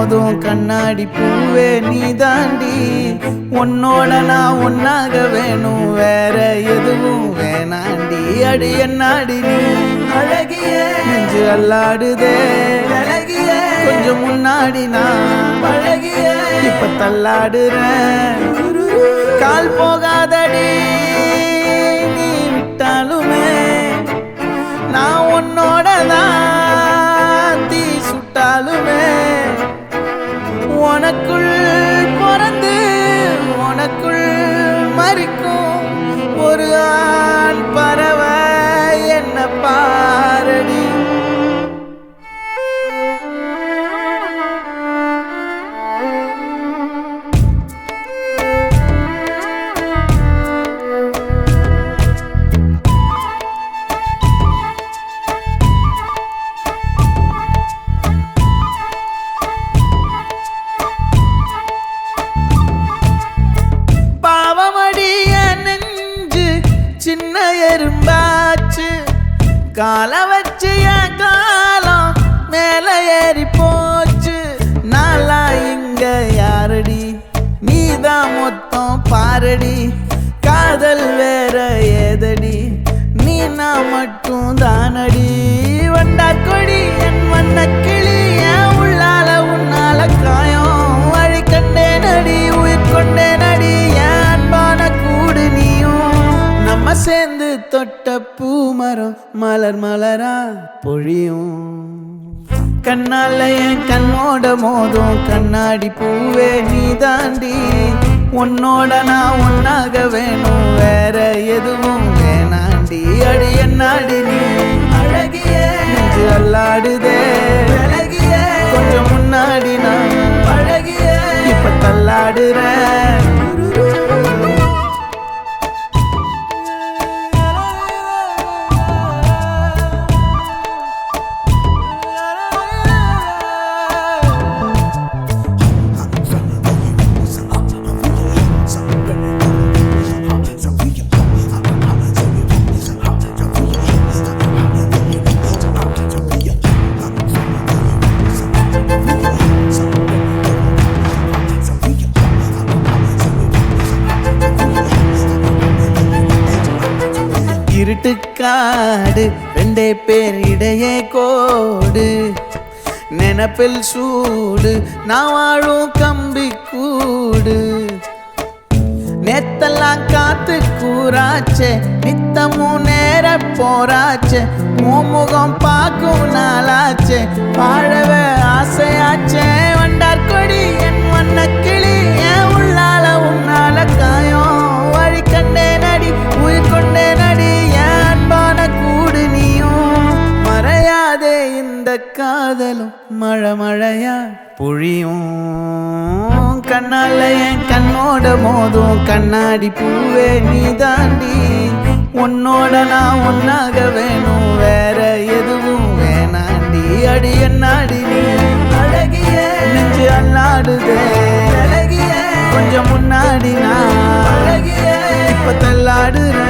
மோதும் கண்ணாடி பூவே நீ தாண்டி. உன்னோட நான் ஒன்னாக வேணும், வேற எதுவும் வேணாண்டி. அடி என்னாடி நீ அழகிய, நெஞ்சு அல்லாடுதே அழகிய. கொஞ்சம் முன்னாடி நான் அழகிய, இப்ப தள்ளாடுறேன். கால் போகாதடி நீ விட்டாலுமே, நான் உன்னோட தான் தீ சுட்டாலுமே. உனக்குள் பிறந்து உனக்குள் மறிக்கும் ஒரு ஆண் பறவை என்ன பாரடி. சின்ன எறும்பாச்சு கால வச்சு என் காலம் மேல ஏறி போச்சு. நாளா இங்க யாரடி, நீதான் மொத்தம் பாரடி. காதல் வேற ஏதடி, நீ நான் மட்டும் தானடி. வண்டா கொடி என் வண்ண கிளி, என் உள்ளால உன்னால காயம். வழி கண்டே நடி உயிர் கொண்டே நடி, என் அன்பான கூடு நீயும். நம்ம சேர்ந்து தொட்ட பூமரம் மலர் மலரா பொழியும். கண்ணால என் கண்ணோட மோதும் கண்ணாடி பூவே நீ தாண்டி. உன்னோட நான் ஒன்னாக வேணும், வேற எதுவும் வேணாண்டி. அடி என்னாடி நீ அழகிய, நெஞ்சு அல்லாடுதே அழகிய. கொஞ்சம் முன்னாடி நான் அழகிய, இப்ப தள்ளாடுறேன். இருட்டுக்காடு ரெண்டே பேர் இடையே கோடு. நினப்பில் சூடு நான் வாழும் கம்பி கூடு. நேத்தெல்லாம் காத்து கூறாச்சே, நித்தமும் நேர போராச்சே. முகம் பார்க்கும் நாளாச்சே, வாழவே ஆசையாச்சே. வண்டார் கொடி என் வண்ண கிளி, என் உள்ளால உன்னால காயம். வழி கண்டே நடி உயிர் கொண்டே நடி, என் அன்பான கூடு நீயும். மறையாதே இந்த காதலும் மழை மழையா பொழியும். கண்ணால என் கண்ணோட மோதும் கண்ணாடி பூவே நீ தாண்டி. உன்னோட நான் ஒன்னாக வேணும், வேற எதுவும் வேணாண்டி. அடி என்னாடி நீ அழகிய, நெஞ்சு அல்லாடுதே அழகிய. கொஞ்சம் முன்னாடி நான் அழகிய, இப்ப தள்ளாடுற.